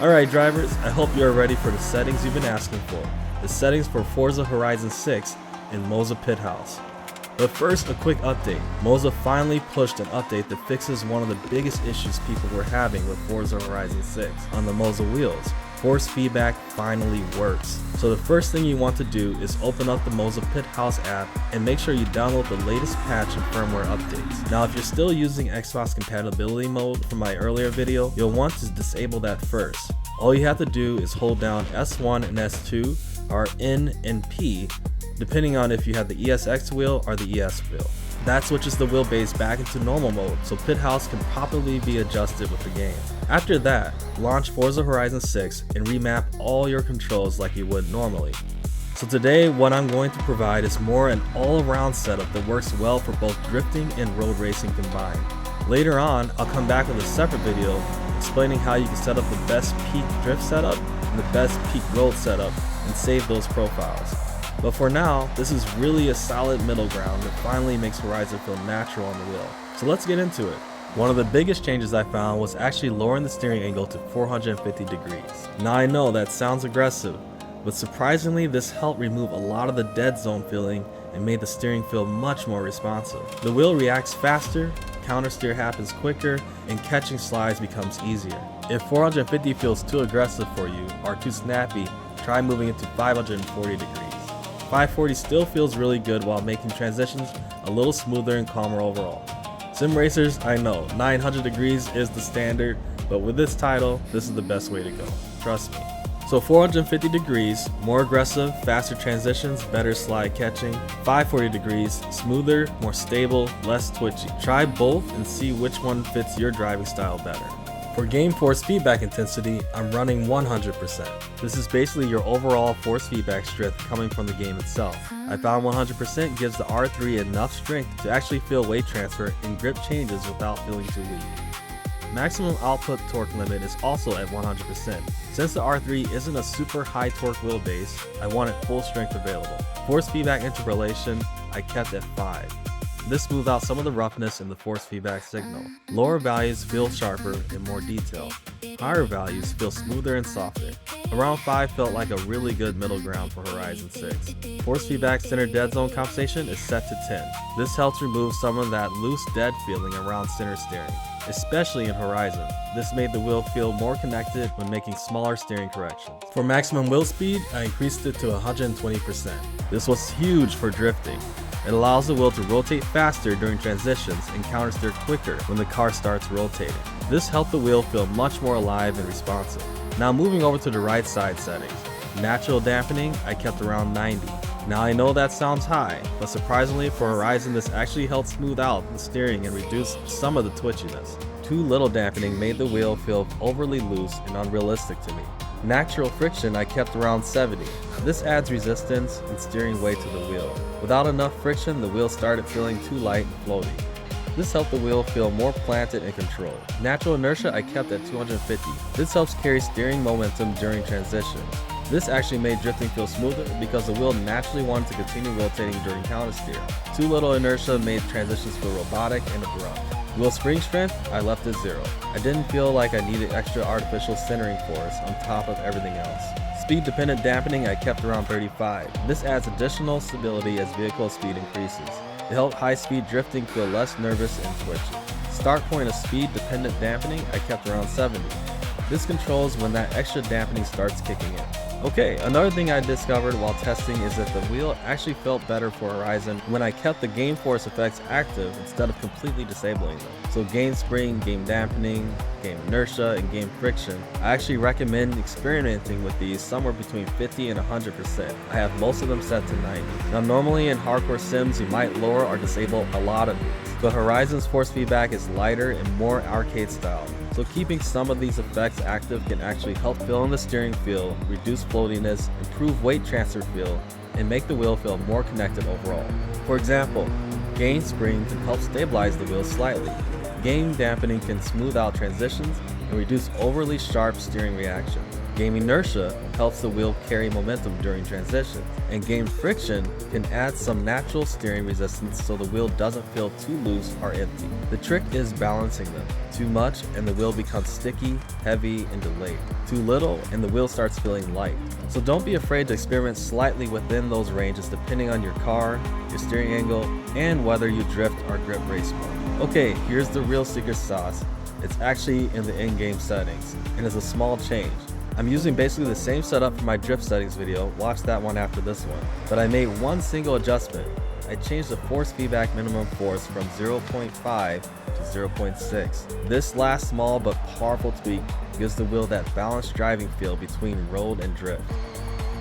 Alright drivers, I hope you are ready for the settings you've been asking for. The settings for Forza Horizon 6 in MOZA Pit House. But first, a quick update. MOZA finally pushed an update that fixes one of the biggest issues people were having with Forza Horizon 6 on the MOZA wheels. Force feedback finally works. So the first thing you want to do is open up the MOZA Pit House app and make sure you download the latest patch and firmware updates. Now if you're still using Xbox compatibility mode from my earlier video, you'll want to disable that first. All you have to do is hold down S1 and S2 or N and P, depending on if you have the ESX wheel or the ES wheel. That switches the wheelbase back into normal mode, so Pit House can properly be adjusted with the game. After that, launch Forza Horizon 6 and remap all your controls like you would normally. So today, what I'm going to provide is more an all-around setup that works well for both drifting and road racing combined. Later on, I'll come back with a separate video explaining how you can set up the best peak drift setup and the best peak road setup and save those profiles. But for now, this is really a solid middle ground that finally makes Horizon feel natural on the wheel. So let's get into it. One of the biggest changes I found was actually lowering the steering angle to 450 degrees. Now I know that sounds aggressive, but surprisingly this helped remove a lot of the dead zone feeling and made the steering feel much more responsive. The wheel reacts faster, countersteer happens quicker, and catching slides becomes easier. If 450 feels too aggressive for you or too snappy, try moving it to 540 degrees. 540 still feels really good while making transitions a little smoother and calmer overall. Sim racers, I know, 900 degrees is the standard, but with this title, this is the best way to go. Trust me. So 450 degrees, more aggressive, faster transitions, better slide catching. 540 degrees, smoother, more stable, less twitchy. Try both and see which one fits your driving style better. For game force feedback intensity, I'm running 100%. This is basically your overall force feedback strength coming from the game itself. I found 100% gives the R3 enough strength to actually feel weight transfer and grip changes without feeling too weak. Maximum output torque limit is also at 100%. Since the R3 isn't a super high torque wheelbase, I wanted full strength available. Force feedback interpolation, I kept at 5. This smoothed out some of the roughness in the force feedback signal. Lower values feel sharper and more detailed. Higher values feel smoother and softer. Around 5 felt like a really good middle ground for Horizon 6. Force feedback center dead zone compensation is set to 10. This helps remove some of that loose dead feeling around center steering, especially in Horizon. This made the wheel feel more connected when making smaller steering corrections. For maximum wheel speed, I increased it to 120%. This was huge for drifting. It allows the wheel to rotate faster during transitions and countersteer quicker when the car starts rotating. This helped the wheel feel much more alive and responsive. Now moving over to the right side settings. Natural dampening, I kept around 90. Now I know that sounds high, but surprisingly for Horizon this actually helped smooth out the steering and reduce some of the twitchiness. Too little dampening made the wheel feel overly loose and unrealistic to me. Natural friction I kept around 70. This adds resistance and steering weight to the wheel. Without enough friction, the wheel started feeling too light and floaty. This helped the wheel feel more planted and controlled. Natural inertia I kept at 250. This helps carry steering momentum during transition. This actually made drifting feel smoother because the wheel naturally wanted to continue rotating during countersteer. Too little inertia made transitions feel robotic and abrupt. Wheel spring strength, I left at 0. I didn't feel like I needed extra artificial centering force on top of everything else. Speed dependent dampening I kept around 35. This adds additional stability as vehicle speed increases. It helped high speed drifting feel less nervous and twitchy. Start point of speed dependent dampening I kept around 70. This controls when that extra dampening starts kicking in. Okay, another thing I discovered while testing is that the wheel actually felt better for Horizon when I kept the game force effects active instead of completely disabling them. So game spring, game dampening, game inertia, and game friction. I actually recommend experimenting with these somewhere between 50 and 100%. I have most of them set to 90. Now normally in hardcore sims you might lower or disable a lot of these, but Horizon's force feedback is lighter and more arcade style. So keeping some of these effects active can actually help fill in the steering feel, reduce floatiness, improve weight transfer feel, and make the wheel feel more connected overall. For example, game spring can help stabilize the wheel slightly. Game dampening can smooth out transitions, and reduce overly sharp steering reaction. Game inertia helps the wheel carry momentum during transitions, and game friction can add some natural steering resistance so the wheel doesn't feel too loose or empty. The trick is balancing them. Too much and the wheel becomes sticky, heavy, and delayed. Too little and the wheel starts feeling light. So don't be afraid to experiment slightly within those ranges depending on your car, your steering angle, and whether you drift or grip race more. Okay, here's the real secret sauce. It's actually in the in-game settings, and it's a small change. I'm using basically the same setup for my drift settings video, watch that one after this one, but I made one single adjustment. I changed the force feedback minimum force from 0.5 to 0.6. This last small but powerful tweak gives the wheel that balanced driving feel between road and drift.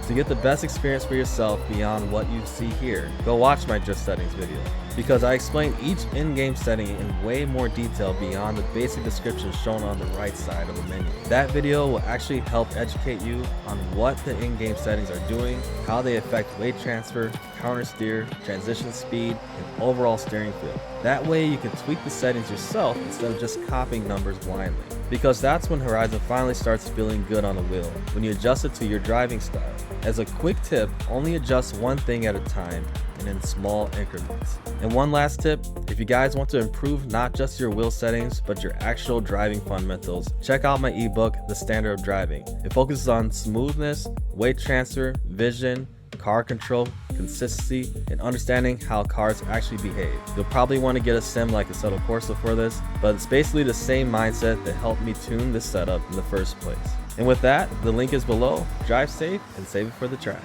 To get the best experience for yourself beyond what you see here, go watch my drift settings video, because I explain each in-game setting in way more detail beyond the basic description shown on the right side of the menu. That video will actually help educate you on what the in-game settings are doing, how they affect weight transfer, counter steer, transition speed, and overall steering feel. That way you can tweak the settings yourself instead of just copying numbers blindly. Because that's when Horizon finally starts feeling good on the wheel, when you adjust it to your driving style. As a quick tip, only adjust one thing at a time and in small increments. And one last tip, if you guys want to improve not just your wheel settings, but your actual driving fundamentals, check out my ebook, The Standard of Driving. It focuses on smoothness, weight transfer, vision, car control, consistency, and understanding how cars actually behave. You'll probably want to get a sim like Assetto Corsa for this, but it's basically the same mindset that helped me tune this setup in the first place. And with that, the link is below. Drive safe and save it for the track.